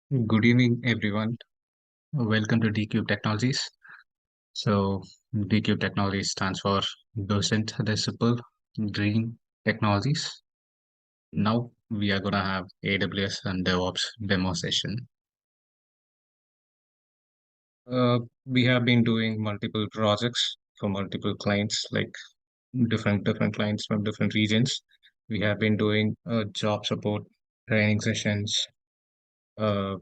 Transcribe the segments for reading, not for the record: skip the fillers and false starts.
Good evening, everyone. Welcome to DCube Technologies. So, DCube Technologies stands for Docent Disciple Dream Technologies. Now, we are going to have AWS and DevOps demo session. We have been doing multiple projects for multiple clients, like different clients from different regions. We have been doing job support, training sessions, uh,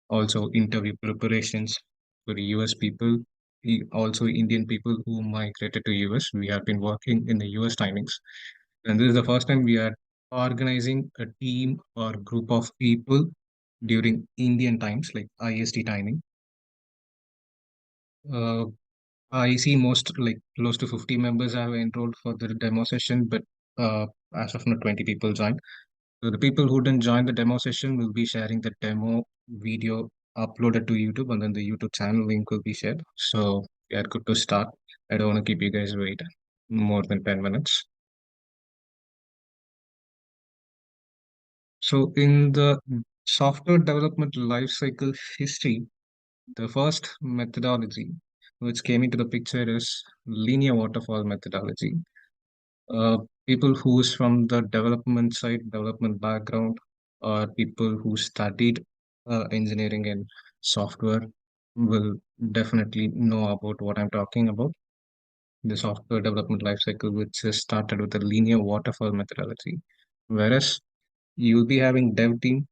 also interview preparations for the US people, also Indian people who migrated to US. We have been working in the US timings, and this is the first time we are organizing a team or group of people during Indian times, like IST timing. Uh, I see most like close to 50 members have enrolled for the demo session, but as of now, 20 people joined. So the people who didn't join the demo session will be sharing the demo video uploaded to YouTube, and then the YouTube channel link will be shared. So we are good to start. I don't want to keep you guys wait more than 10 minutes. So in the software development lifecycle history, the first methodology which came into the picture is linear waterfall methodology. uh, People who's from the development side, development background, or people who studied engineering and software will definitely know about what I'm talking about. The software development lifecycle, which is started with a linear waterfall methodology, whereas you'll be having dev team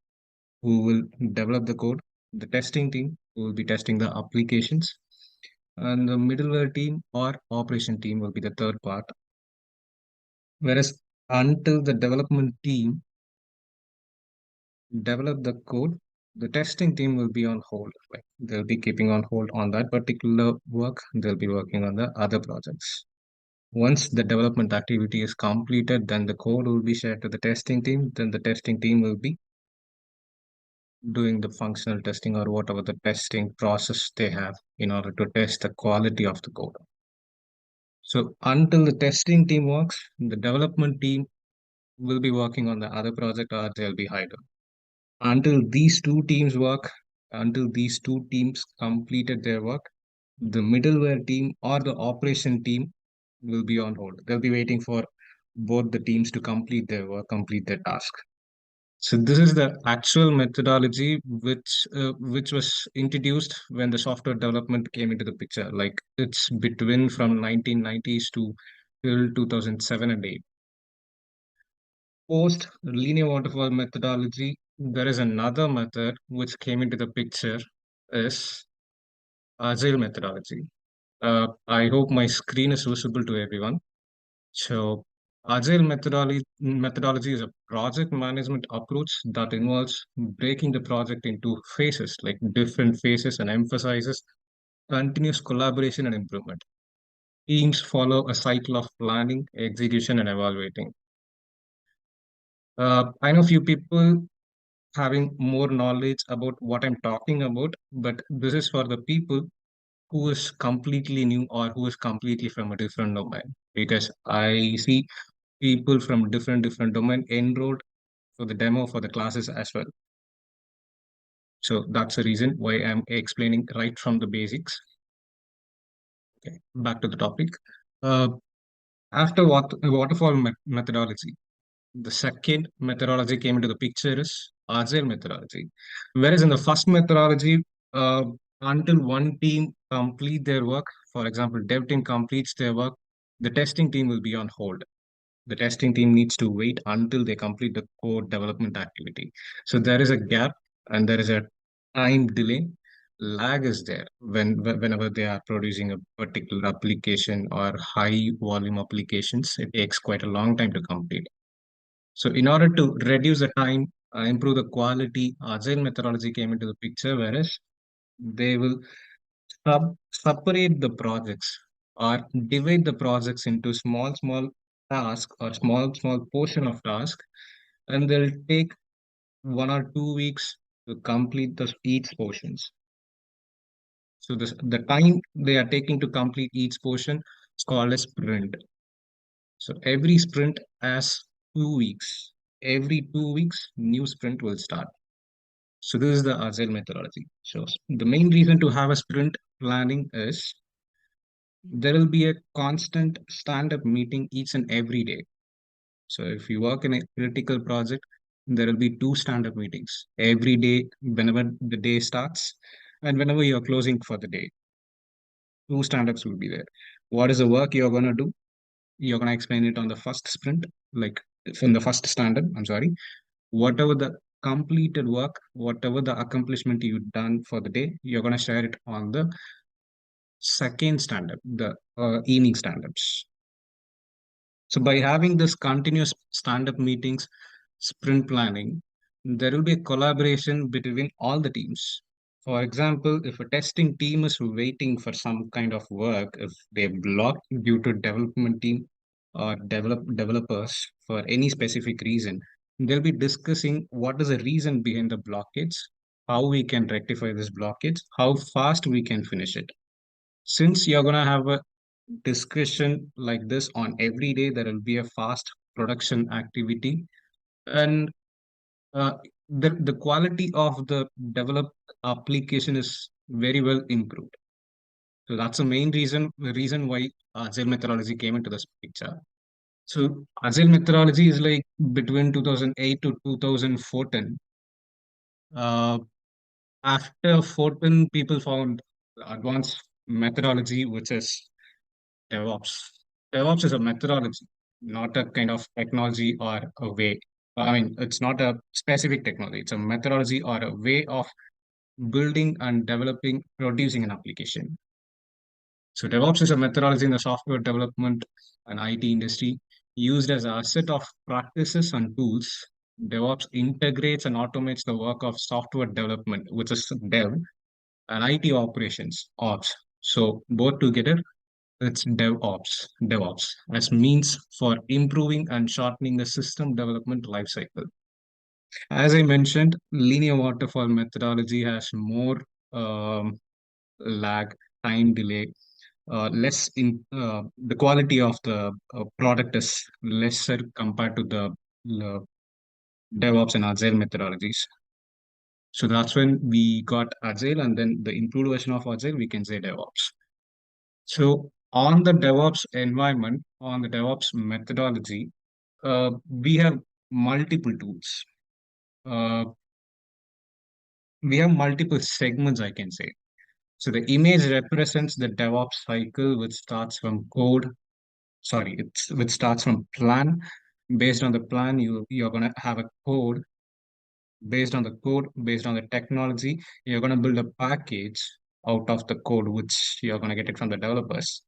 who will develop the code, the testing team who will be testing the applications, and the middleware team or operation team will be the third part. Whereas until the development team develop the code, the testing team will be on hold. Like they'll be keeping on hold on that particular work. They'll be working on the other projects. Once the development activity is completed, then the code will be shared to the testing team. Then the testing team will be doing the functional testing or whatever the testing process they have in order to test the quality of the code. So until the testing team works, the development team will be working on the other project or they'll be hired. Until these two teams work, until these two teams completed their work, the middleware team or the operation team will be on hold. They'll be waiting for both the teams to complete their work, complete their task. So this is the actual methodology which was introduced when the software development came into the picture. Like it's between from 1990s to till 2007 and 8. Post linear waterfall methodology, there is another method which came into the picture is agile methodology. I hope my screen is visible to everyone. So agile methodology is a project management approach that involves breaking the project into phases, like different phases, and emphasizes continuous collaboration and improvement. Teams follow a cycle of planning, execution, and evaluating. I know few people having more knowledge about what I'm talking about, but this is for the people who is completely new or who is completely from a different domain. Because I see people from different domain enrolled for the demo for the classes as well. So that's the reason why I'm explaining right from the basics. Okay, back to the topic. Uh, After waterfall methodology, the second methodology came into the picture is agile methodology. Whereas in the first methodology, uh, until one team complete their work, for example, dev team completes their work, the testing team will be on hold. The testing team needs to wait until they complete the code development activity. So there is a gap and there is a time delay. Lag is there whenever they are producing a particular application or high volume applications, it takes quite a long time to complete. So in order to reduce the time, improve the quality, agile methodology came into the picture, whereas they will separate the projects or divide the projects into small tasks or small portion of task, and they'll take 1 or 2 weeks to complete each portions. So the time they are taking to complete each portion is called a sprint. So every sprint has 2 weeks. Every 2 weeks, new sprint will start. So this is the agile methodology. So the main reason to have a sprint planning is there will be a constant stand-up meeting each and every day. So if you work in a critical project, there will be two stand-up meetings every day whenever the day starts and whenever you're closing for the day. Two stand-ups will be there. What is the work you're gonna do? You're gonna explain it on the first sprint, like from the first stand-up, I'm sorry. Whatever the completed work, whatever the accomplishment you've done for the day, you're gonna share it on the second stand-up, the evening stand-ups. So by having this continuous stand-up meetings, sprint planning, there will be a collaboration between all the teams. For example, if a testing team is waiting for some kind of work, if they block due to development team or developers for any specific reason, they'll be discussing what is the reason behind the blockage, how we can rectify this blockage, how fast we can finish it. Since you're gonna have a discussion like this on every day, there will be a fast production activity, and uh, the quality of the developed application is very well improved. So that's the main reason why agile methodology came into this picture. So agile methodology is like between 2008 to 2014. Uh, After 14, people found advanced methodology, which is DevOps. DevOps is a methodology, not a kind of technology or a way. I mean, it's not a specific technology. It's a methodology or a way of building and developing, producing an application. So DevOps is a methodology in the software development and IT industry used as a set of practices and tools. DevOps integrates and automates the work of software development, which is dev, and IT operations, ops. So both together, it's DevOps as means for improving and shortening the system development lifecycle. As I mentioned, linear waterfall methodology has more lag, time delay, less in the quality of the product is lesser compared to the uh, DevOps and Agile methodologies. So that's when we got Agile, and then the improved version of Agile, we can say DevOps. So on the DevOps environment, on the DevOps methodology, we have multiple tools. Uh, we have multiple segments, I can say. So the image represents the DevOps cycle, which starts from code. Sorry, which starts from plan. Based on the plan, you're gonna have a code. Based on the code, based on the technology, you're gonna build a package out of the code, which you're gonna get it from the developers.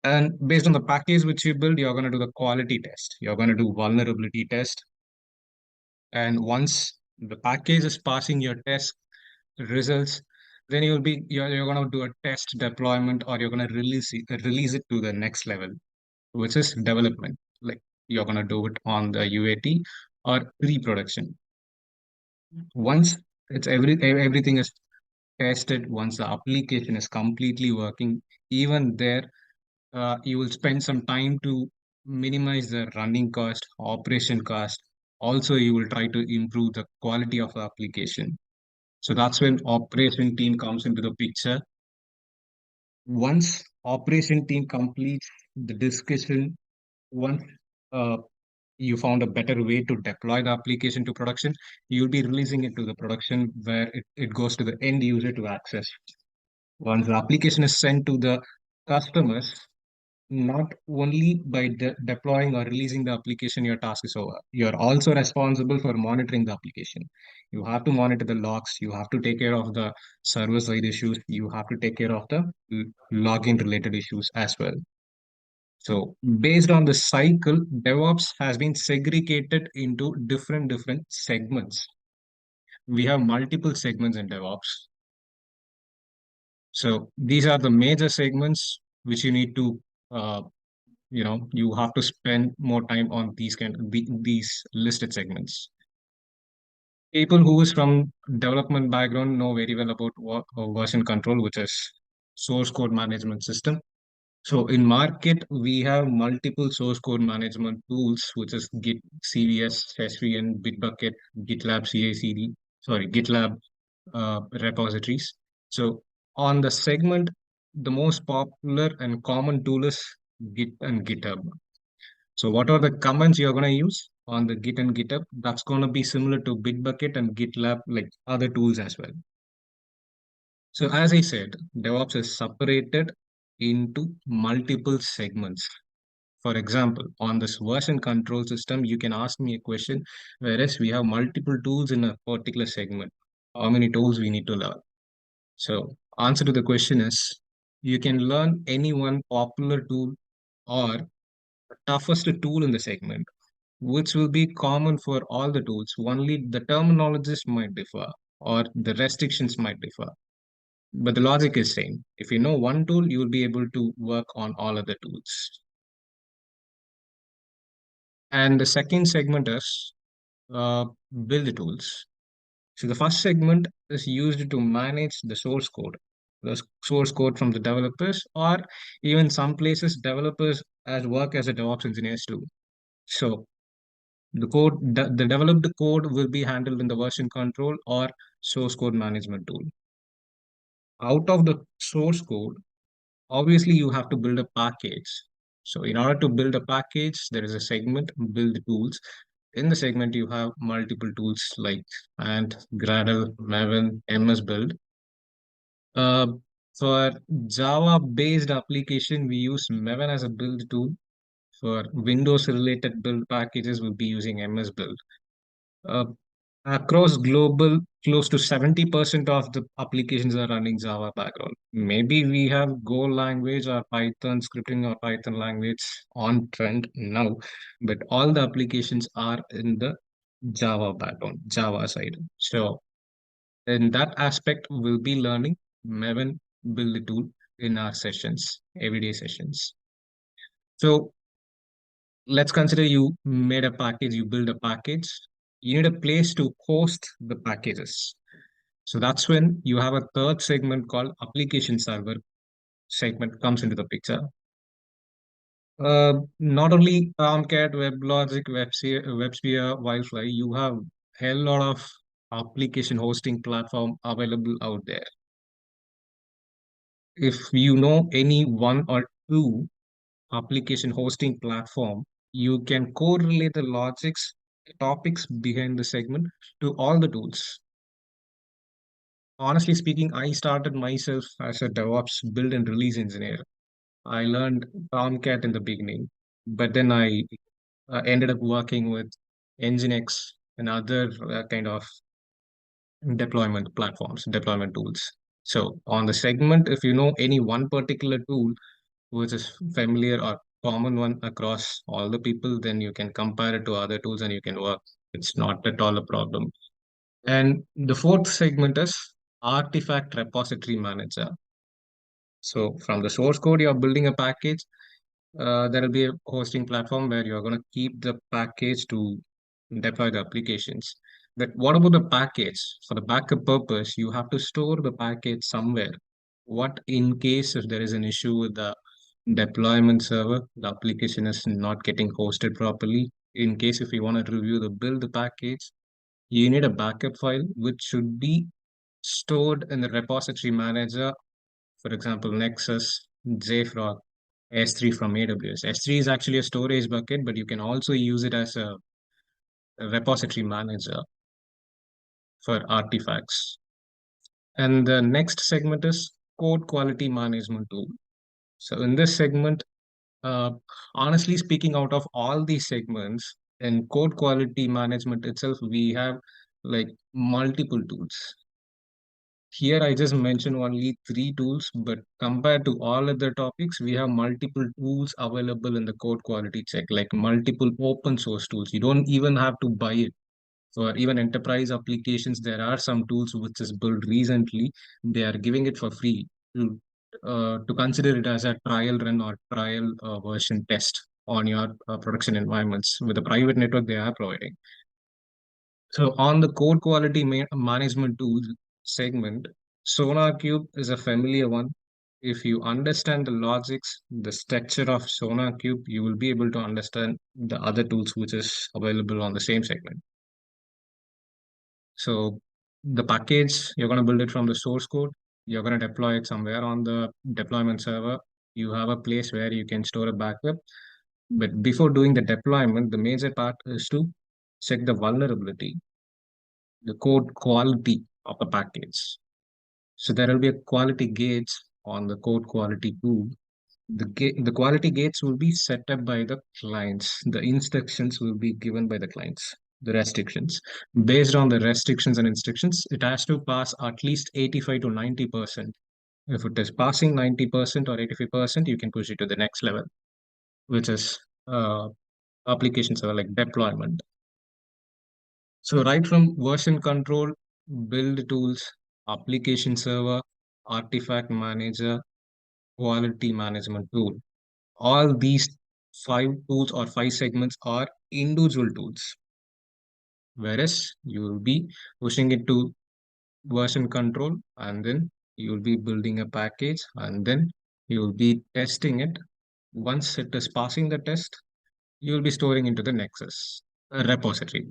And based on the package which you build, you're gonna do the quality test. You're gonna do vulnerability test. And once the package is passing your test results, then you're gonna do a test deployment, or you're gonna release it to the next level, which is development. Like you're gonna do it on the UAT or pre-production. Once everything is tested, once the application is completely working, even there, you will spend some time to minimize the running cost, operation cost. Also, you will try to improve the quality of the application. So that's when operation team comes into the picture. Once operation team completes the discussion, once uh, you found a better way to deploy the application to production, you'll be releasing it to the production where it goes to the end user to access. Once the application is sent to the customers, not only by deploying or releasing the application, your task is over. You're also responsible for monitoring the application. You have to monitor the logs. You have to take care of the server-side issues. You have to take care of the login related issues as well. So based on the cycle, DevOps has been segregated into different segments. We have multiple segments in DevOps. So these are the major segments which you need to, you have to spend more time on these listed segments. People who is from development background know very well about version control, which is source code management system. So in market, we have multiple source code management tools, which is Git, CVS, SVN, Bitbucket, GitLab, CI/CD. sorry, GitLab repositories. So on the segment, the most popular and common tool is Git and GitHub. So what are the commands you're going to use on the Git and GitHub? That's going to be similar to Bitbucket and GitLab, like other tools as well. So as I said, DevOps is separated into multiple segments. For example, on this version control system, you can ask me a question, whereas we have multiple tools in a particular segment. How many tools we need to learn? So answer to the question is, you can learn any one popular tool or toughest tool in the segment, which will be common for all the tools. Only the terminologies might differ or the restrictions might differ. But the logic is same. If you know one tool, you will be able to work on all other tools. And the second segment is uh, build tools. So the first segment is used to manage the source code, source code from the developers, or even some places developers as work as a DevOps engineers too. So the developed code will be handled in the version control or source code management tool. Out of the source code, obviously you have to build a package. So in order to build a package, there is a segment build tools. In the segment, you have multiple tools like Ant, Gradle, Maven, MS Build. Uh, for Java-based application, we use Maven as a build tool. For Windows-related build packages, we'll be using MS Build. Uh, Across global, close to 70% of the applications are running Java background. Maybe we have Go language or Python scripting or Python language on trend now, but all the applications are in the Java background, Java side. So in that aspect, we'll be learning Maven build tool in our sessions, everyday sessions. So let's consider you made a package, you build a package. You need a place to host the packages. So that's when you have a third segment called application server segment comes into the picture. Not only Tomcat, WebLogic, WebSphere, Wi-Fi, you have hell lot of application hosting platform available out there. If you know any one or two application hosting platform, you can correlate the logics, topics behind the segment to all the tools. Honestly speaking, I started myself as a DevOps build and release engineer. I learned Tomcat in the beginning, but then I ended up working with Nginx and other kind of deployment platforms, deployment tools. So on the segment, if you know any one particular tool which is familiar or common one across all the people, then you can compare it to other tools and you can work. It's not at all a problem. And the fourth segment is artifact repository manager. So from the source code, you're building a package. There will be a hosting platform where you're going to keep the package to deploy the applications. But what about the package? For the backup purpose, you have to store the package somewhere. What in case if there is an issue with the deployment server, the application is not getting hosted properly. In case if you want to review the build the package, you need a backup file which should be stored in the repository manager, for example, Nexus, JFrog, S3 from AWS. S3 is actually a storage bucket, but you can also use it as a repository manager for artifacts. And the next segment is code quality management tool. So in this segment, uh, honestly speaking, out of all these segments in code quality management itself, we have like multiple tools. Here, I just mentioned only three tools, but compared to all other topics, we have multiple tools available in the code quality check, like multiple open source tools. You don't even have to buy it. For even enterprise applications, there are some tools which is built recently. They are giving it for free to consider it as a trial run or trial version test on your production environments with a private network they are providing. So on the code quality management tools segment, SonarQube is a familiar one. If you understand the logics, the structure of SonarQube, you will be able to understand the other tools which is available on the same segment. So The package, you're going to build it from the source code. You're going to deploy it somewhere on the deployment server. You have a place where you can store a backup. But before doing the deployment, the major part is to check the vulnerability, the code quality of the package. So there will be a quality gauge on the code quality tool. The quality gates will be set up by the clients. The instructions will be given by the clients. The restrictions. Based on the restrictions and instructions, it has to pass at least 85 to 90%. If it is passing 90% or 85%, you can push it to the next level, which is application server like deployment. So right from version control, build tools, application server, artifact manager, quality management tool. All these five tools or five segments are individual tools, whereas you will be pushing it to version control and then you will be building a package and then you will be testing it. Once it is passing the test, you will be storing into the Nexus, a repository,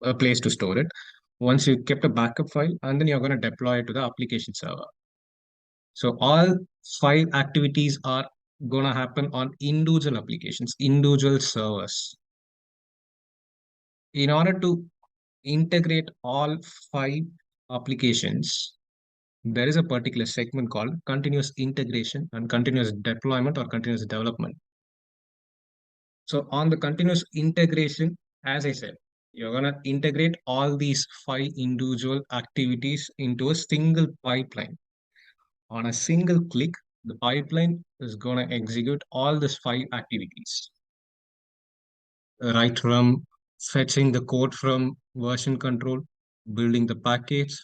a place to store it. Once you kept a backup file and then you're going to deploy it to the application server. So all five activities are going to happen on individual applications, individual servers. In order to integrate all five applications, there is a particular segment called continuous integration and continuous deployment or continuous development. So on the continuous integration, as I said, you're going to integrate all these five individual activities into a single pipeline. On a single click, the pipeline is going to execute all these five activities. Right from fetching the code from version control, building the package,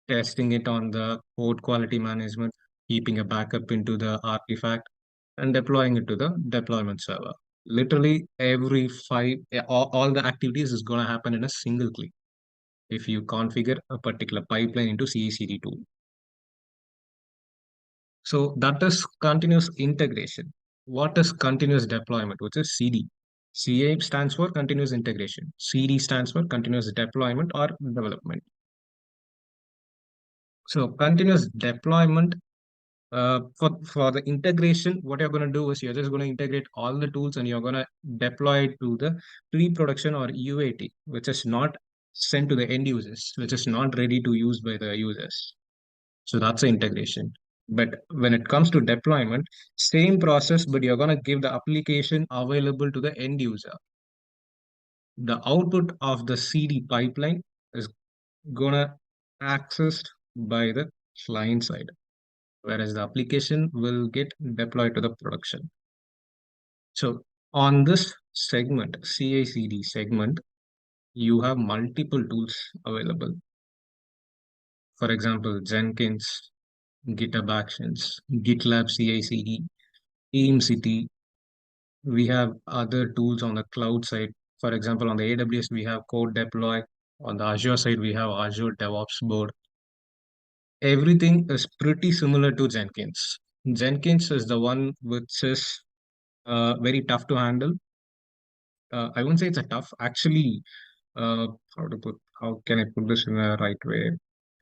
testing it on the code quality management, keeping a backup into the artifact, and deploying it to the deployment server. Literally every five, all the activities is going to happen in a single click if you configure a particular pipeline into CI/CD tool. So that is continuous integration. What is continuous deployment, which is CD? CA stands for continuous integration. CD stands for continuous deployment or development. So continuous deployment, for the integration, what you're going to do is you're just going to integrate all the tools and you're going to deploy it to the pre-production or UAT, which is not sent to the end users, which is not ready to use by the users. So that's the integration. But when it comes to deployment, same process, but you're going to give the application available to the end user. The output of the CD pipeline is going to accessed by the client side, whereas the application will get deployed to the production. So on this segment, CI/CD segment, you have multiple tools available. For example, Jenkins, GitHub Actions, GitLab CI/CD, TeamCity. We have other tools on the cloud side. For example, on the AWS, we have Code Deploy. On the Azure side, we have Azure DevOps Board. Everything is pretty similar to Jenkins. Jenkins is the one which is very tough to handle. I won't say it's a tough. Actually, how can I put this in a right way?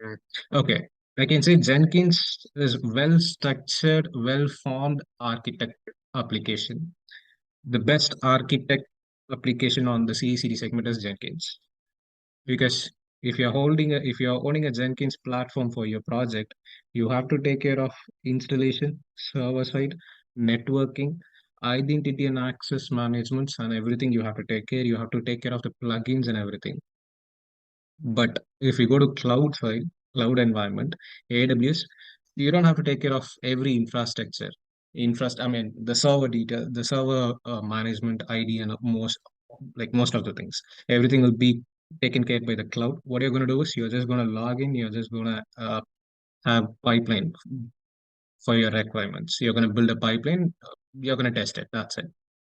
Mm. Okay, I can say Jenkins is well structured, well formed architect application. The best architect application on the CI/CD segment is Jenkins, because if you're owning a Jenkins platform for your project, you have to take care of installation, server side, networking, identity and access management, and everything you have to take care. You have to take care of the plugins and everything. But if you go to cloud side, cloud environment, AWS, you don't have to take care of every infrastructure. I mean, the server detail, the server management ID, and most of the things. Everything will be taken care by the cloud. What you're going to do is you're just going to log in. You're just going to have pipeline for your requirements. You're going to build a pipeline. You're going to test it. That's it.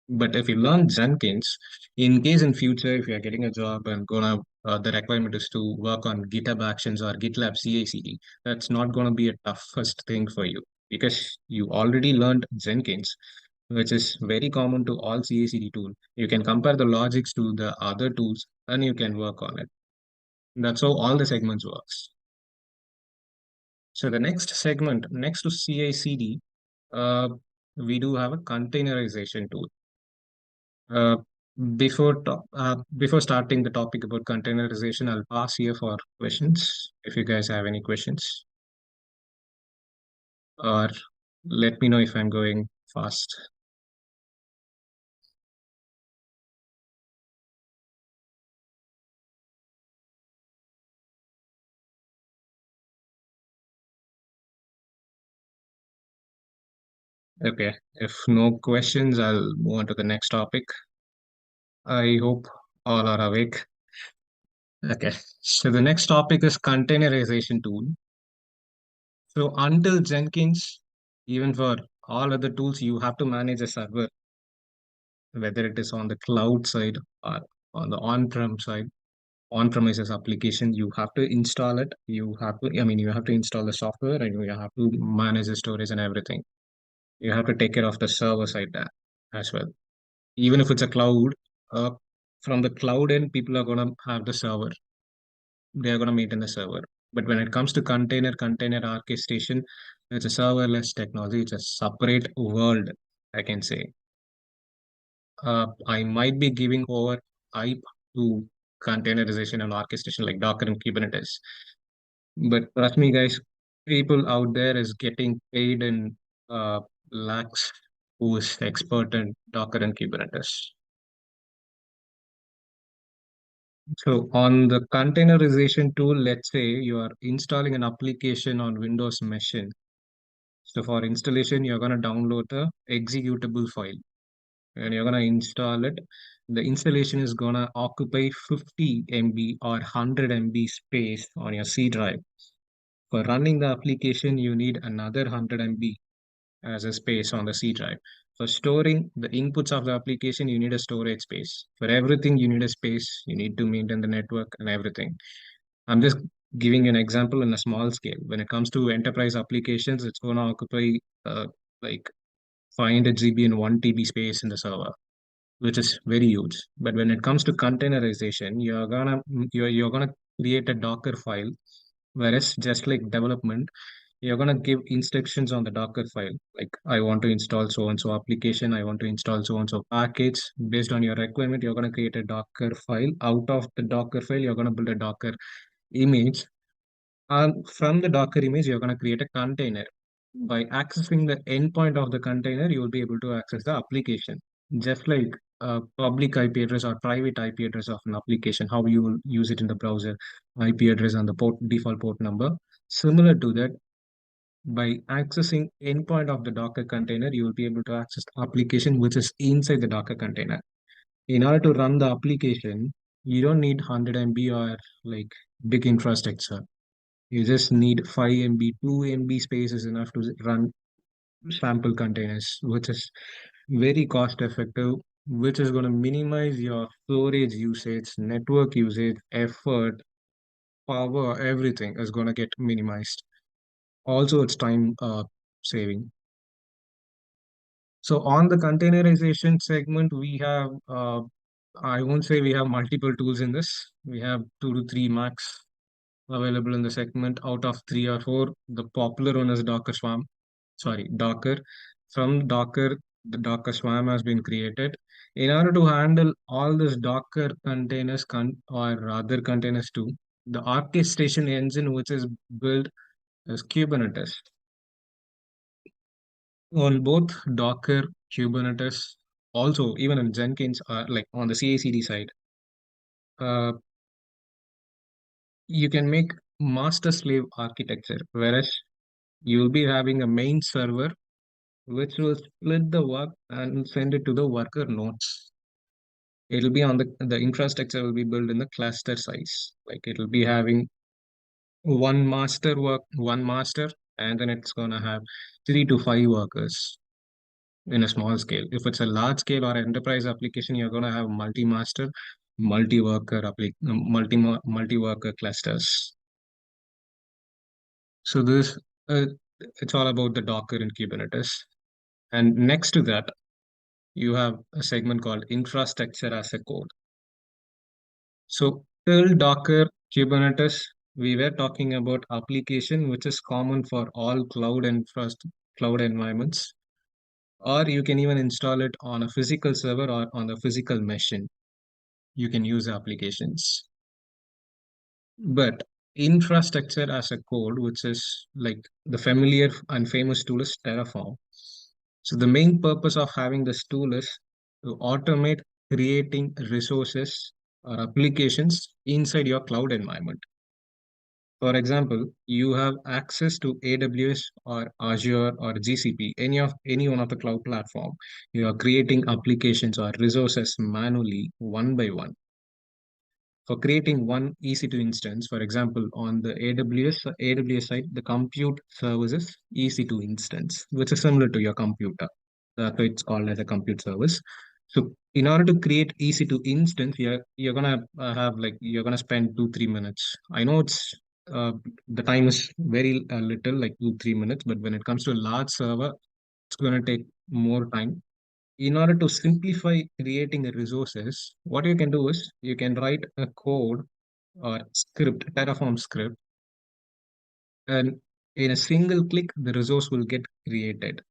But if you learn Jenkins, in case in future, if you're getting a job and the requirement is to work on GitHub Actions or GitLab CI/CD, that's not gonna be a toughest thing for you because you already learned Jenkins, which is very common to all CI/CD tool. You can compare the logics to the other tools and you can work on it. That's how all the segments works. So the next segment, next to CI/CD, uh, we do have a containerization tool. Uh, before starting the topic about containerization, I'll pass here for questions. If you guys have any questions, or let me know if I'm going fast. Okay, if no questions, I'll move on to the next topic. I hope all are awake. Okay, so the next topic is containerization tool. So until Jenkins, even for all other tools, you have to manage a server, whether it is on the cloud side or on the on-prem side, on-premises application, you have to install it. You have to install the software and you have to manage the storage and everything. You have to take care of the server side there as well. Even if it's a cloud, uh, from the cloud end, people are gonna have the server. They are gonna maintain the server. But when it comes to container orchestration, it's a serverless technology. It's a separate world, I can say. I might be giving over hype to containerization and orchestration like Docker and Kubernetes. But trust me, guys, people out there is getting paid in lakhs who is expert in Docker and Kubernetes. So on the containerization tool, let's say you are installing an application on Windows machine. So for installation, you're going to download the executable file and you're going to install it. The installation is going to occupy 50 MB or 100 MB space on your C drive. For running the application, you need another 100 MB as a space on the C drive. For storing the inputs of the application, you need a storage space. For everything, you need a space. You need to maintain the network and everything. I'm just giving you an example in a small scale. When it comes to enterprise applications, it's going to occupy like 500 GB and 1 TB space in the server, which is very huge. But when it comes to containerization, you're gonna create a Docker file, whereas just like development, you're gonna give instructions on the Docker file. Like I want to install so and so application, I want to install so and so package. Based on your requirement, you're gonna create a Docker file. Out of the Docker file, you're gonna build a Docker image. And from the Docker image, you're gonna create a container. By accessing the endpoint of the container, you will be able to access the application. Just like a public IP address or private IP address of an application, how you will use it in the browser, IP address and the default port number. Similar to that, by accessing endpoint of the Docker container, you will be able to access the application which is inside the Docker container. In order to run the application, you don't need 100 MB or like big infrastructure. You just need 5 MB, 2 MB space is enough to run sample containers, which is very cost effective, which is going to minimize your storage usage, network usage, effort, power, everything is going to get minimized. Also, it's time saving. So on the containerization segment, we have, I won't say we have multiple tools in this. We have 2 to 3 max available in the segment. Out of 3 or 4, the popular one is Docker Swarm. Sorry, Docker. From Docker, the Docker Swarm has been created. In order to handle all this Docker containers or other containers too, the orchestration engine which is built is Kubernetes. On both Docker, Kubernetes, also even in Jenkins, like on the CI/CD side, uh, you can make master slave architecture, whereas you'll be having a main server which will split the work and send it to the worker nodes. It'll be on the infrastructure will be built in the cluster size. Like it'll be having one master, and then it's gonna have 3 to 5 workers in a small scale. If it's a large scale or enterprise application, you're gonna have multi-master, multi-worker clusters. So this uh, it's all about the Docker and Kubernetes. And next to that, you have a segment called infrastructure as a code. So Till Docker, Kubernetes, we were talking about application which is common for all cloud environments, or you can even install it on a physical server or on the physical machine. You can use applications. But infrastructure as a code, which is like the familiar and famous tool is Terraform. So the main purpose of having this tool is to automate creating resources or applications inside your cloud environment. For example, you have access to AWS or Azure or GCP, any one of the cloud platform. You are creating applications or resources manually one by one. For creating one EC2 instance, for example, on the AWS side, the compute services EC2 instance, which is similar to your computer. That's why it's called as a compute service. So in order to create EC2 instance, you're gonna have like you're gonna spend 2-3 minutes. I know it's the time is very little, like 2-3 minutes, but when it comes to a large server, it's gonna take more time. In order to simplify creating the resources, what you can do is you can write a code or script, Terraform script, and in a single click, the resource will get created.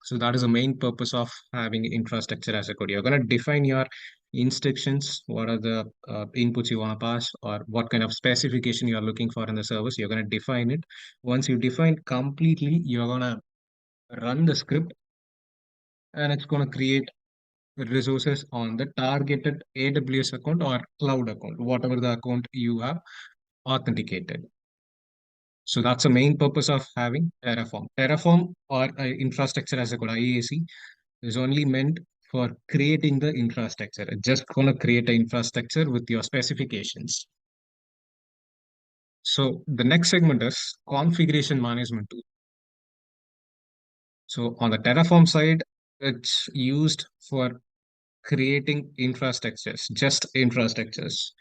So that is the main purpose of having infrastructure as a code. You're going to define your instructions, what are the inputs you want to pass, or what kind of specification you are looking for in the service. You're going to define it. Once you define completely, you're going to run the script, and it's going to create resources on the targeted AWS account or cloud account, whatever the account you have authenticated. So that's the main purpose of having Terraform. Terraform or infrastructure as a code, IAC, is only meant for creating the infrastructure. It's just gonna create an infrastructure with your specifications. So the next segment is configuration management tool. So on the Terraform side, it's used for creating infrastructures, just infrastructures.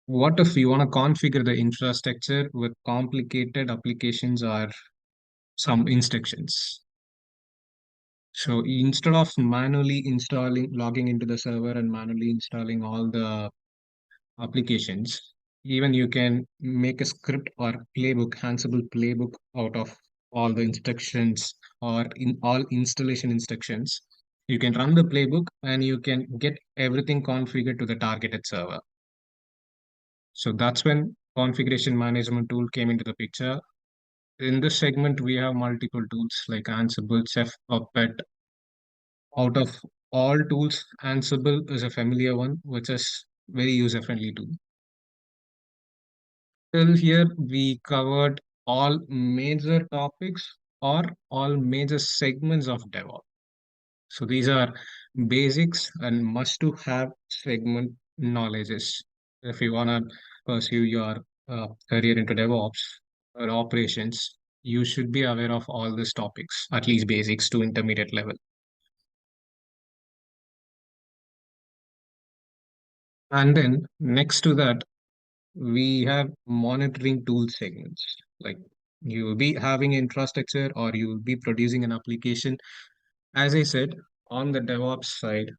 What if you want to configure the infrastructure with complicated applications or some instructions? So instead of manually installing, logging into the server and manually installing all the applications, even you can make a script or playbook, Ansible playbook out of all the instructions or in all installation instructions. You can run the playbook and you can get everything configured to the targeted server. So that's when configuration management tool came into the picture. In this segment, we have multiple tools like Ansible, Chef, Puppet. Out of all tools, Ansible is a familiar one, which is very user-friendly tool. Till here, we covered all major topics or all major segments of DevOps. So these are basics and must to have segment knowledges. If you want to pursue your career into DevOps or operations, you should be aware of all these topics, at least basics to intermediate level. And then next to that, we have monitoring tool segments. Like you will be having infrastructure or you will be producing an application. As I said, on the DevOps side,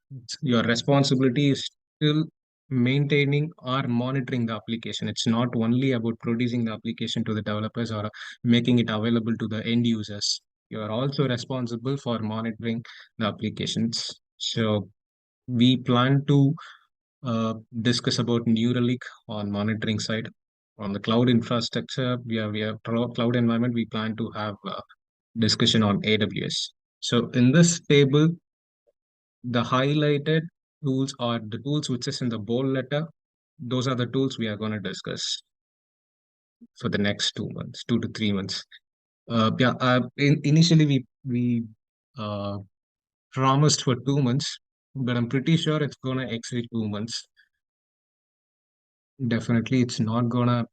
your responsibility is still maintaining or monitoring the application. It's not only about producing the application to the developers or making it available to the end users. You are also responsible for monitoring the applications. So we plan to discuss about Neuralink on monitoring side. On the cloud infrastructure, we have cloud environment. We plan to have discussion on AWS. So in this table, the highlighted tools are the tools which is in the bold letter. Those are the tools we are going to discuss for the next 2 months, 2 to 3 months. Initially we uh, promised for 2 months, but I'm pretty sure it's going to exceed 2 months. Definitely, it's not gonna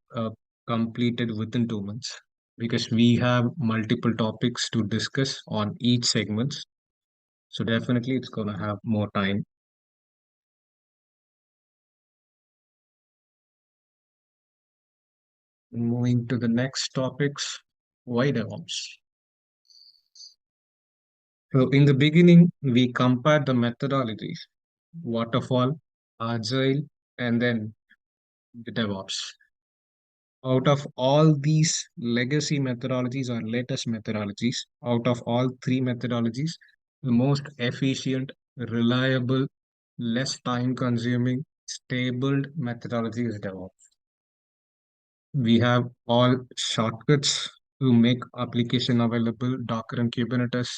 complete it within 2 months because we have multiple topics to discuss on each segment. So definitely, it's gonna have more time. Moving to the next topics, why DevOps? So in the beginning, we compared the methodologies: waterfall, agile, and then the DevOps. Out of all these legacy methodologies or latest methodologies, out of all three methodologies, the most efficient, reliable, less time consuming, stable methodology is DevOps. We have all shortcuts to make application available, Docker and Kubernetes,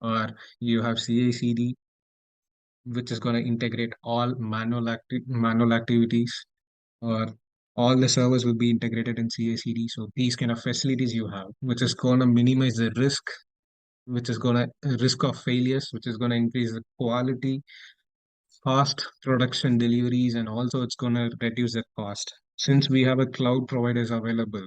or you have CI/CD, which is going to integrate all manual activities, or all the servers will be integrated in CI/CD. So these kind of facilities you have, which is going to minimize the risk, which is going to risk of failures, which is going to increase the quality, fast production deliveries, and also it's going to reduce the cost. Since we have a cloud providers available,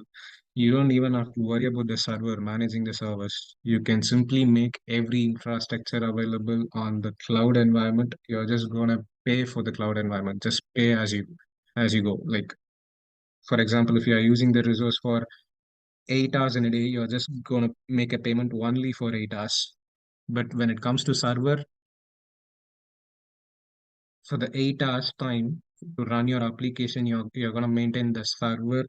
you don't even have to worry about the server managing the servers. You can simply make every infrastructure available on the cloud environment. You're just going to pay for the cloud environment. Just pay as you go. Like for example, if you are using the resource for 8 hours in a day, you're just going to make a payment only for 8 hours. But when it comes to server, for the 8 hours time to run your application, you're going to maintain the server,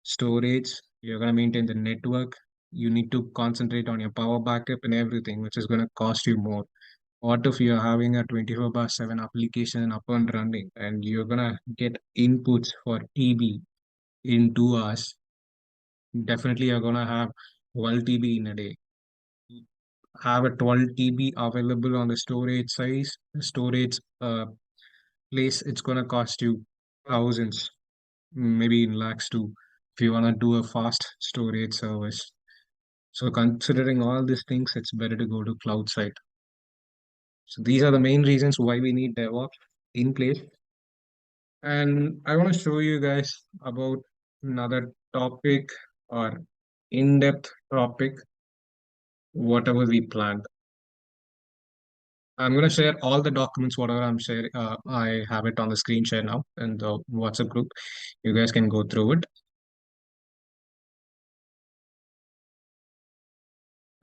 storage, you're going to maintain the network. You need to concentrate on your power backup and everything, which is going to cost you more. What if you're having a 24 by 7 application up and running and you're going to get inputs for TB in 2 hours? Definitely, you're going to have 12 TB in a day. Have a 12 TB available on the storage place. It's going to cost you thousands, maybe in lakhs too, if you want to do a fast storage service. So considering all these things, it's better to go to cloud side. So these are the main reasons why we need DevOps in place. And I want to show you guys about another topic or in-depth topic, whatever we planned. I'm going to share all the documents, whatever I'm sharing. I have it on the screen share now in the WhatsApp group. You guys can go through it.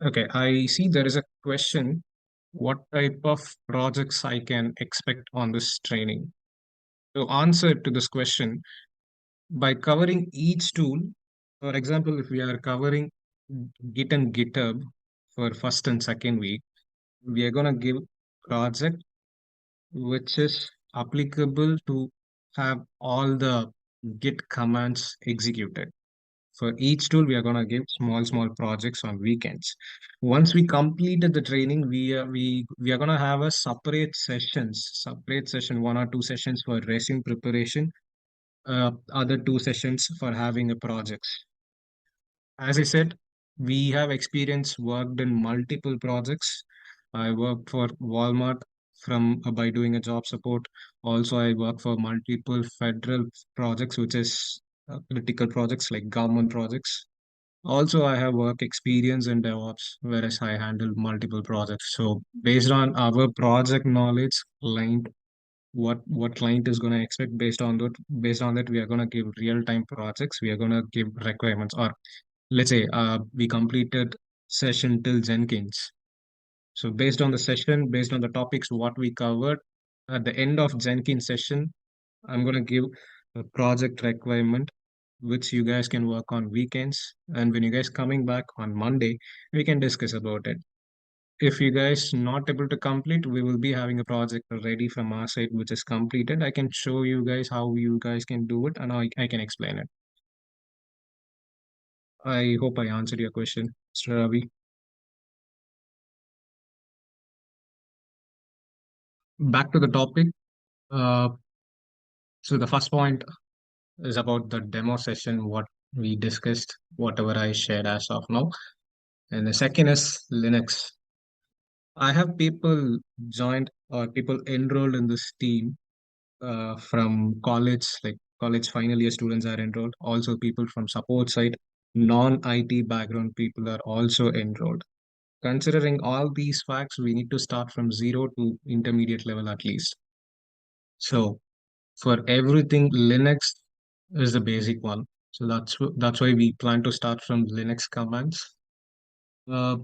Okay, I see there is a question. What type of projects I can expect on this training? To answer to this question, by covering each tool, for example, if we are covering Git and GitHub for first and second week, we are going to give project which is applicable to have all the Git commands executed. For each tool, we are going to give small projects on weekends. Once we completed the training, we are going to have a separate session, 1 or 2 sessions for resume preparation, other 2 sessions for having a projects. As I said, we have experience worked in multiple projects. I worked for Walmart from by doing a job support. Also, I work for multiple federal projects, which is critical projects like government projects. Also, I have work experience in DevOps, whereas I handle multiple projects. So based on our project knowledge, client, what client is going to expect based on that, we are going to give real-time projects. We are going to give requirements, or let's say we completed session till Jenkins. So based on the session, based on the topics what we covered, at the end of Jenkins session, I'm going to give a project requirement which you guys can work on weekends. And when you guys coming back on Monday, we can discuss about it. If you guys not able to complete, we will be having a project ready from our side, which is completed. I can show you guys how you guys can do it, and I can explain it. I hope I answered your question, Mr. Ravi. Back to the topic. Uh, so the first point is about the demo session, what we discussed, whatever I shared as of now. And the second is Linux. I have people joined or people enrolled in this team from college, like college final year students are enrolled. Also, people from support side, non-IT background people are also enrolled. Considering all these facts, we need to start from zero to intermediate level at least. So for everything, Linux is the basic one. So that's why we plan to start from Linux commands. Uh,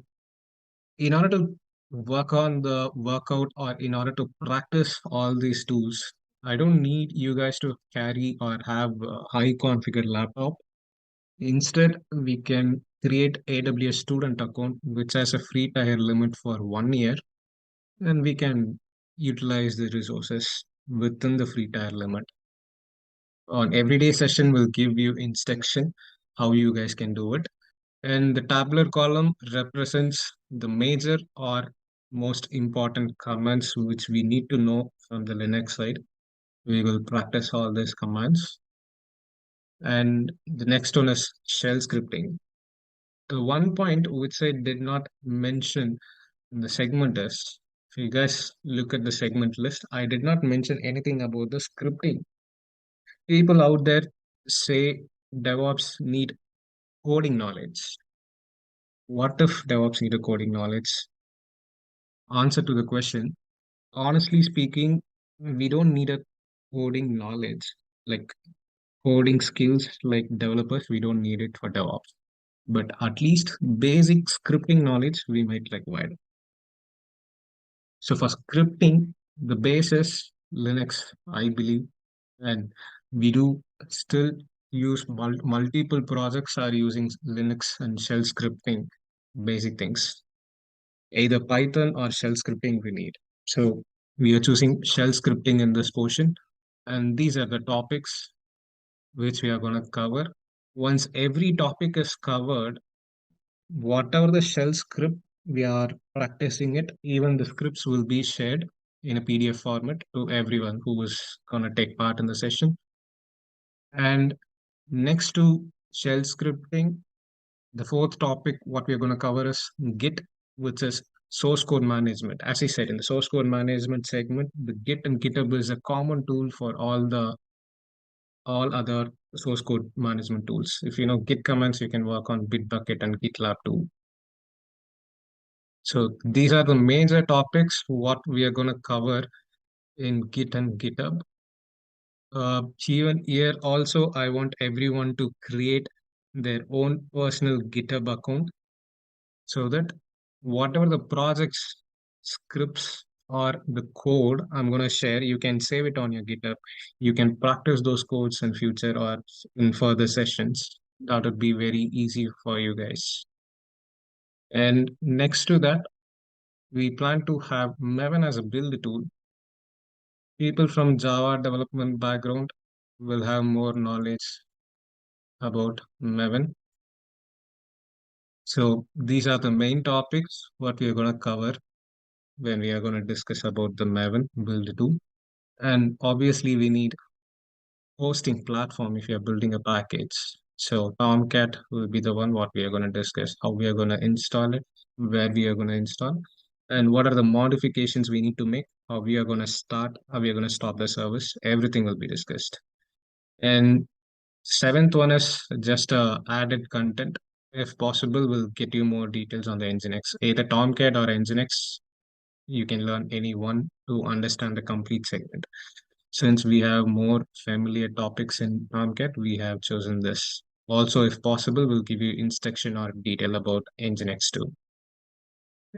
in order to work on the workout or in order to practice all these tools, I don't need you guys to carry or have a high configured laptop. Instead, we can create AWS student account, which has a free tier limit for 1 year, and we can utilize the resources within the free tier limit. On everyday session, we'll give you instruction how you guys can do it. And the tabular column represents the major or most important commands which we need to know from the Linux side. We will practice all these commands. And the next one is shell scripting. The one point which I did not mention in the segment is, if you guys look at the segment list, I did not mention anything about the scripting. People out there say DevOps need coding knowledge. What if DevOps need a coding knowledge? Answer to the question, honestly speaking, we don't need a coding knowledge, like coding skills like developers, we don't need it for DevOps. But at least basic scripting knowledge we might require. So for scripting, the base is Linux, I believe, and we do still use multiple projects are using Linux and shell scripting basic things. Either Python or shell scripting we need. So we are choosing shell scripting in this portion, and these are the topics which we are going to cover. Once every topic is covered, whatever the shell script we are practicing it, even the scripts will be shared in a PDF format to everyone who is going to take part in the session. And next to shell scripting, the fourth topic, what we're going to cover is Git, which is source code management. As I said, in the source code management segment, the Git and GitHub is a common tool for all other source code management tools. If you know Git commands, you can work on Bitbucket and GitLab too. So these are the major topics what we are going to cover in Git and GitHub. Even here also, I want everyone to create their own personal GitHub account so that whatever the projects, scripts, or the code I'm going to share, you can save it on your GitHub. You can practice those codes in future or in further sessions. That would be very easy for you guys. And next to that, we plan to have Maven as a build tool. People from Java development background will have more knowledge about Maven. So these are the main topics what we are going to cover when we are going to discuss about the Maven build tool. And obviously we need hosting platform if you're building a package. So Tomcat will be the one what we are going to discuss, how we are going to install it, where we are going to install, and what are the modifications we need to make, how we are going to start, how we are going to stop the service. Everything will be discussed. And seventh one is just added content. If possible, we'll get you more details on the Nginx. Either Tomcat or Nginx, you can learn any one to understand the complete segment. Since we have more familiar topics in Tomcat, we have chosen this. Also, if possible, we'll give you instruction or detail about Nginx too.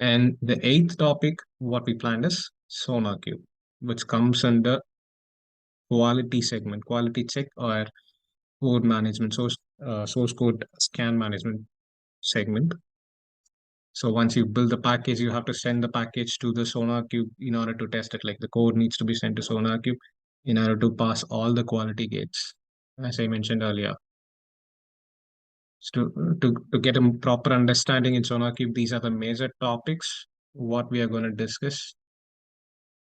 And the eighth topic, what we planned is SonarQube, which comes under quality segment, quality check or code management, source code scan management segment. So once you build the package, you have to send the package to the SonarQube in order to test it. Like the code needs to be sent to SonarQube in order to pass all the quality gates, as I mentioned earlier. So to get a proper understanding in SonarQube, these are the major topics, what we are going to discuss,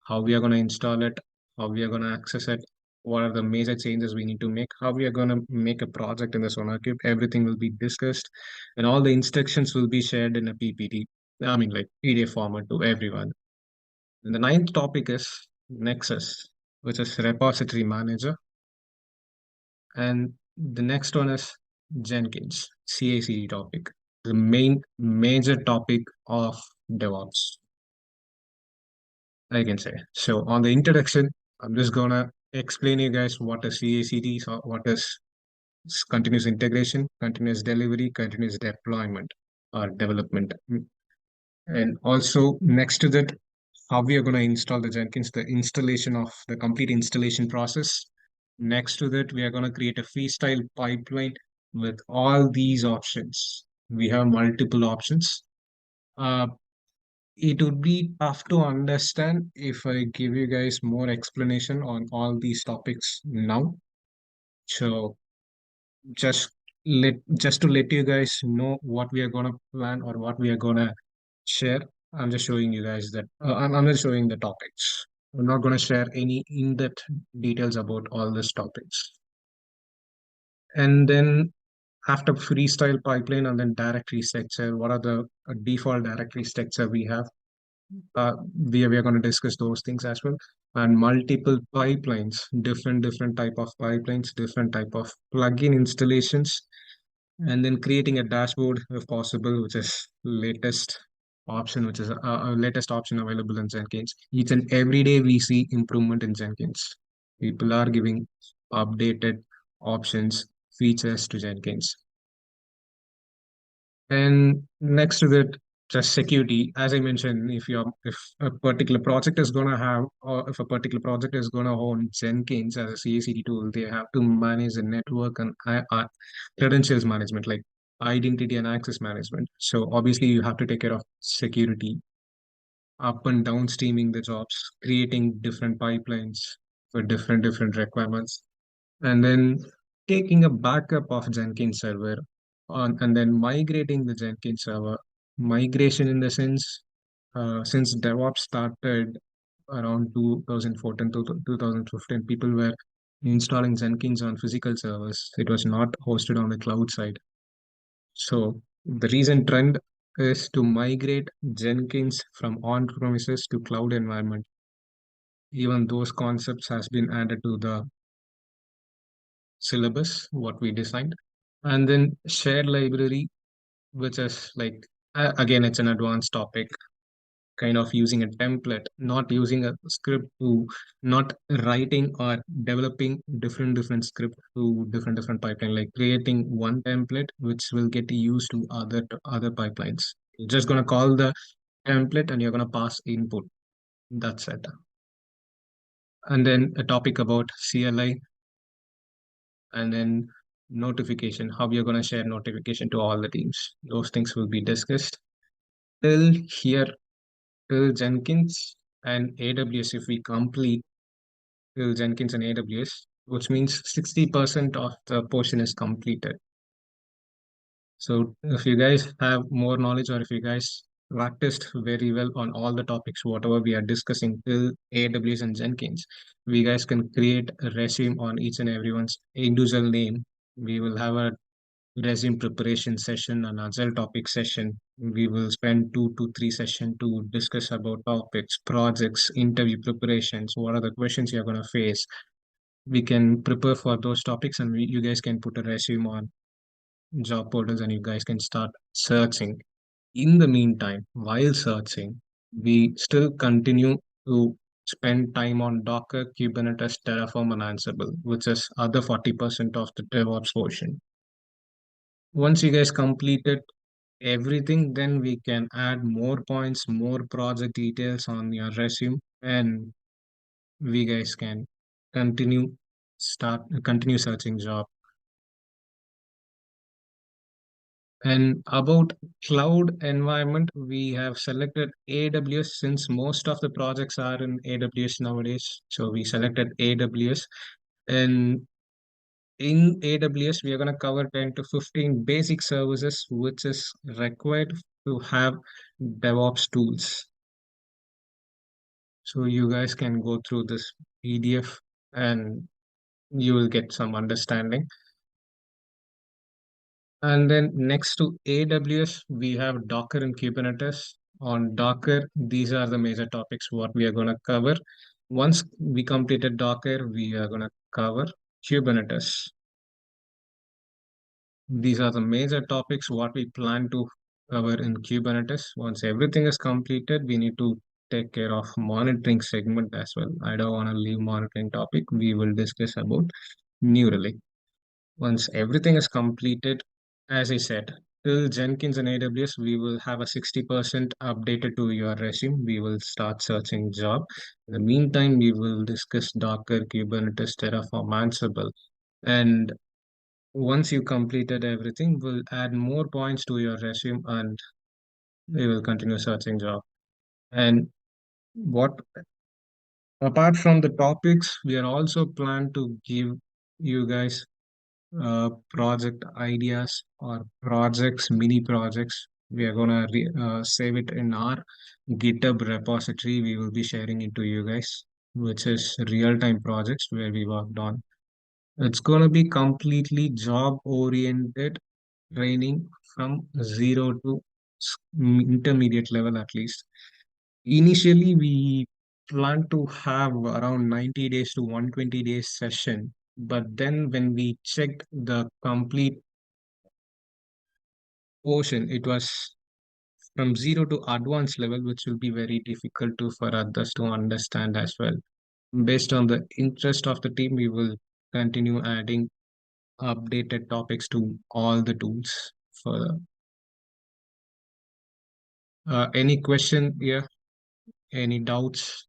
how we are going to install it, how we are going to access it, what are the major changes we need to make, how we are going to make a project in the SonarQube. Everything will be discussed, and all the instructions will be shared in a PPT. I mean, like PDF format to everyone. And the ninth topic is Nexus, which is repository manager. And the next one is Jenkins, CI/CD topic, the main major topic of DevOps, I can say. So on the introduction, I'm just gonna explain you guys what is CI/CD, so what is continuous integration, continuous delivery, continuous deployment or development. And also next to that, how we are going to install the Jenkins, the installation of the complete installation process. Next to that, we are going to create a freestyle pipeline with all these options. We have multiple options. Uh, it would be tough to understand if I give you guys more explanation on all these topics now. So just just to let you guys know what we are gonna plan or what we are gonna share. I'm just showing you guys that I'm just showing the topics. I'm not gonna share any in-depth details about all these topics. And then after freestyle pipeline and then directory structure, what are the default directory structure we have? We are going to discuss those things as well, and multiple pipelines, different type of pipelines, different type of plugin installations, and then creating a dashboard if possible, which is latest option, which is a latest option available in Jenkins. Each and every day we see improvement in Jenkins. People are giving updated options, features to Jenkins. And next to that, just security. As I mentioned, if a particular project is gonna have, or if a particular project is gonna own Jenkins as a CI/CD tool, they have to manage the network and credentials management, like identity and access management. So obviously, you have to take care of security, up and downstreaming the jobs, creating different pipelines for different requirements, and then taking a backup of Jenkins server on, and then migrating the Jenkins server. Migration in the sense, since DevOps started around 2014 to 2015, people were installing Jenkins on physical servers. It was not hosted on the cloud side. So the recent trend is to migrate Jenkins from on-premises to cloud environment. Even those concepts has been added to the syllabus, what we designed. And then shared library, which is like, again, it's an advanced topic, kind of using a template, not using a script to, not writing or developing different script to different pipeline, like creating one template which will get used to other pipelines. You're just going to call the template and you're going to pass input. That's it. And then a topic about CLI, and then notification, how you're going to share notification to all the teams. Those things will be discussed. Till here, till Jenkins and AWS, if we complete till Jenkins and AWS, which means 60% of the portion is completed. So if you guys have more knowledge, or if you guys practiced very well on all the topics, whatever we are discussing till AWS and Jenkins, we guys can create a resume on each and everyone's individual name. We will have a resume preparation session, an agile topic session. We will spend 2 to 3 sessions to discuss about topics, projects, interview preparations, what are the questions you're going to face. We can prepare for those topics, and you guys can put a resume on job portals and you guys can start searching. In the meantime, while searching, we still continue to spend time on Docker, Kubernetes, Terraform, and Ansible, which is other 40% of the DevOps portion. Once you guys completed everything, then we can add more points, more project details on your resume, and we guys can continue continue searching job. And about cloud environment, we have selected AWS since most of the projects are in AWS nowadays. So we selected AWS. And in AWS, we are going to cover 10 to 15 basic services, which is required to have DevOps tools. So you guys can go through this PDF and you will get some understanding. And then next to AWS, we have Docker and Kubernetes. On Docker, these are the major topics what we are going to cover. Once we completed Docker, we are going to cover Kubernetes. These are the major topics what we plan to cover in Kubernetes. Once everything is completed, we need to take care of monitoring segment as well. I don't want to leave monitoring topic. We will discuss about New Relic. Once everything is completed, as I said, till Jenkins and AWS, we will have a 60% updated to your resume. We will start searching job. In the meantime, we will discuss Docker, Kubernetes, Terraform, Ansible. And once you completed everything, we'll add more points to your resume and we will continue searching job. And what apart from the topics, we are also plan to give you guys project ideas or projects, mini projects. We are gonna save it in our GitHub repository. We will be sharing it to you guys, which is real-time projects where we worked on. It's gonna be completely job-oriented training from zero to intermediate level at least. Initially, we plan to have around 90 days to 120 days session, but then when we checked the complete portion, it was from zero to advanced level, which will be very difficult to for others to understand as well. Based on the interest of the team, we will continue adding updated topics to all the tools. For any question here, any doubts?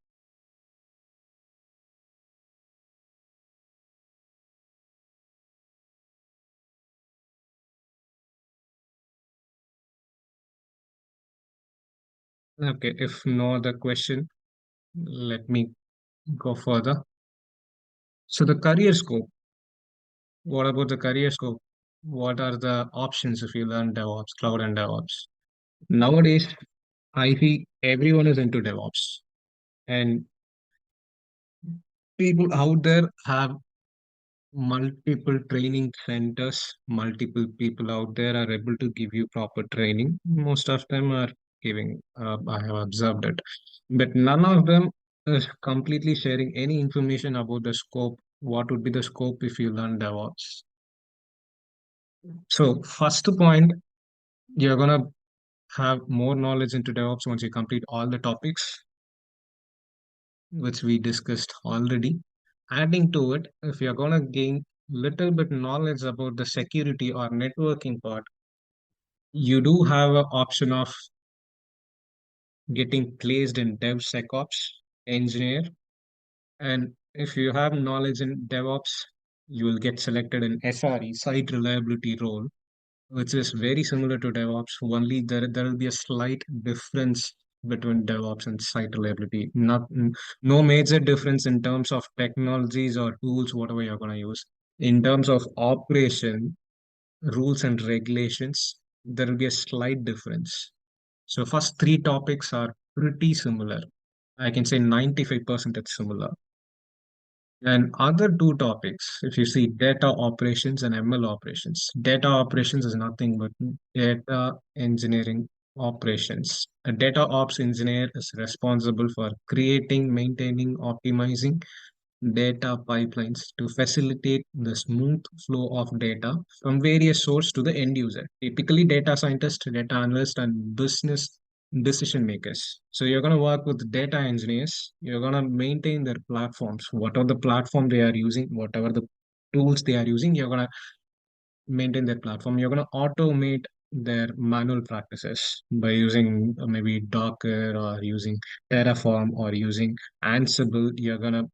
Okay, if no other question, let me go further. So the career scope, what about the career scope? What are the options if you learn DevOps, cloud and DevOps? Nowadays, I see everyone is into DevOps and people out there have multiple training centers, multiple people out there are able to give you proper training. Most of them are giving, I have observed it, but none of them is completely sharing any information about the scope. What would be the scope if you learn DevOps? So, first point, you're gonna have more knowledge into DevOps once you complete all the topics which we discussed already. Adding to it, if you're gonna gain little bit knowledge about the security or networking part, you do have an option of getting placed in DevSecOps engineer. And if you have knowledge in DevOps, you will get selected in SRE, site reliability role, which is very similar to DevOps. Only there will be a slight difference between DevOps and site reliability. No major difference in terms of technologies or tools, whatever you're going to use. In terms of operation, rules and regulations, there will be a slight difference. So first three topics are pretty similar. I can say 95% it's similar. And other two topics, if you see data operations and ML operations, data operations is nothing but data engineering operations. A data ops engineer is responsible for creating, maintaining, optimizing data pipelines to facilitate the smooth flow of data from various sources to the end user. Typically, data scientists, data analysts, and business decision makers. So you're going to work with data engineers. You're going to maintain their platforms. Whatever the platform they are using, whatever the tools they are using, you're going to maintain their platform. You're going to automate their manual practices by using maybe Docker or using Terraform or using Ansible. You're going to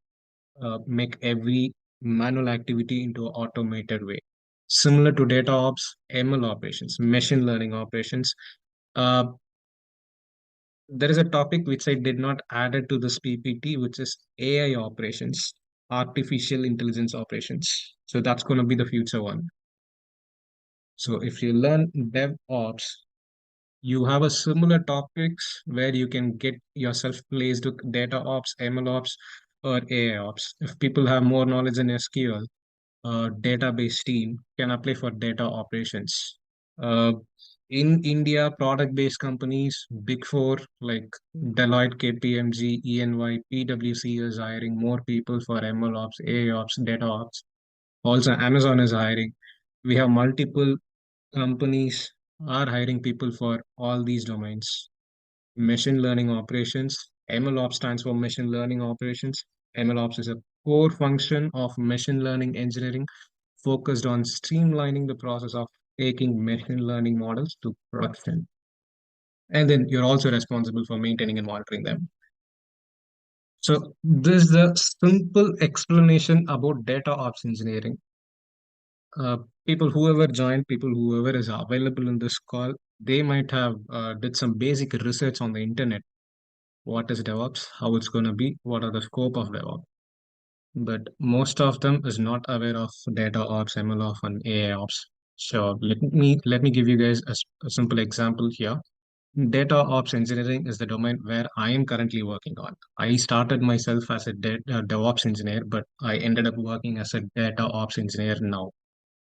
make every manual activity into an automated way. Similar to data ops, ML operations, machine learning operations. Uh, there is a topic which I did not add it to this PPT, which is AI operations, artificial intelligence operations. So that's going to be the future one. So if you learn DevOps, you have a similar topics where you can get yourself placed with data ops, ML ops, or AI ops. If people have more knowledge in SQL, database team can apply for data operations. Uh, in India, product-based companies, Big Four like Deloitte, KPMG, ENY, PwC is hiring more people for ML ops, AI ops, data ops. Also, Amazon is hiring. We have multiple companies are hiring people for all these domains. Machine learning operations. MLOps stands for machine learning operations. MLOps is a core function of machine learning engineering focused on streamlining the process of taking machine learning models to production. And then you're also responsible for maintaining and monitoring them. So this is a simple explanation about data ops engineering. Uh, people whoever is available in this call, they might have did some basic research on the internet. What is DevOps? How it's going to be? What are the scope of DevOps? But most of them is not aware of data ops, ML ops, and AI ops. So let me give you guys a simple example here. Data ops engineering is the domain where I am currently working on. I started myself as a DevOps engineer, but I ended up working as a data ops engineer now.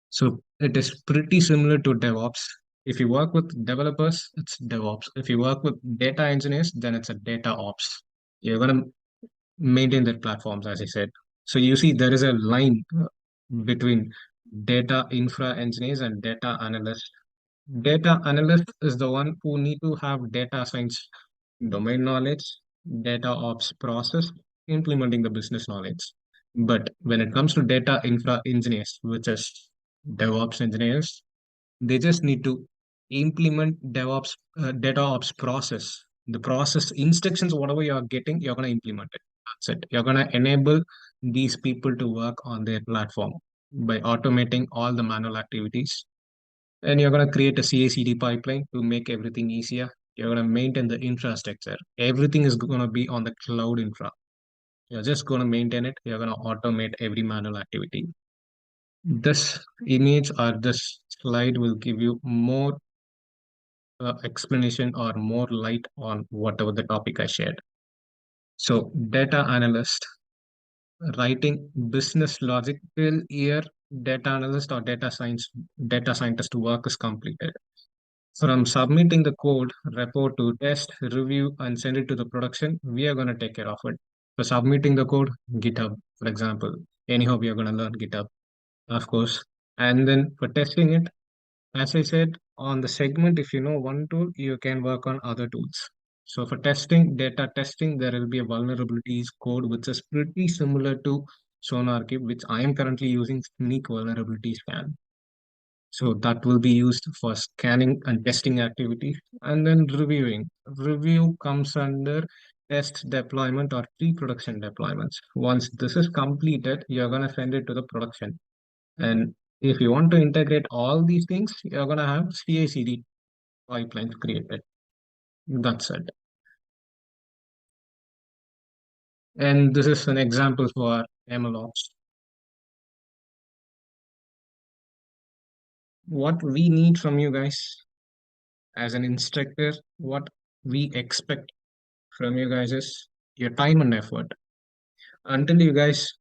So it is pretty similar to DevOps. If you work with developers, it's DevOps. If you work with data engineers, then it's a data ops. You're going to maintain their platforms, as I said. So you see, there is a line between data infra engineers and data analysts. Data analyst is the one who need to have data science domain knowledge, data ops process, implementing the business knowledge. But when it comes to data infra engineers, which is DevOps engineers, they just need to implement DevOps, data ops process. The process instructions, whatever you are getting, you're going to implement it. That's it. You're going to enable these people to work on their platform by automating all the manual activities. And you're going to create a CI/CD pipeline to make everything easier. You're going to maintain the infrastructure. Everything is going to be on the cloud infra. You're just going to maintain it. You're going to automate every manual activity. This image or this slide will give you more explanation or more light on whatever the topic I shared. So, data analyst writing business logic till here, data analyst or data scientist work is completed. From submitting the code, report to test, review, and send it to the production, we are going to take care of it. For submitting the code, GitHub, for example. Anyhow, we are going to learn GitHub, of course. And then for testing it, as I said, on the segment, if you know one tool, you can work on other tools. So for testing, data testing, there will be a vulnerabilities code which is pretty similar to SonarQube, which I am currently using Sneak Vulnerability Scan. So that will be used for scanning and testing activities and then reviewing. Review comes under test deployment or pre-production deployments. Once this is completed, you're going to send it to the production. And if you want to integrate all these things, you're going to have CI/CD pipelines created. That's it. And this is an example for MLOps. What we need from you guys as an instructor, what we expect from you guys is your time and effort. Until you guys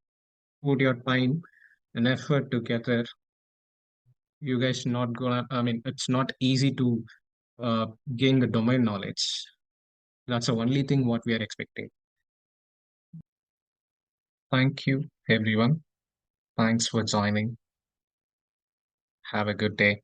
put your time and effort together, you guys not gonna, I mean, it's not easy to uh, gain the domain knowledge. That's the only thing what we are expecting. Thank you, everyone. Thanks for joining. Have a good day.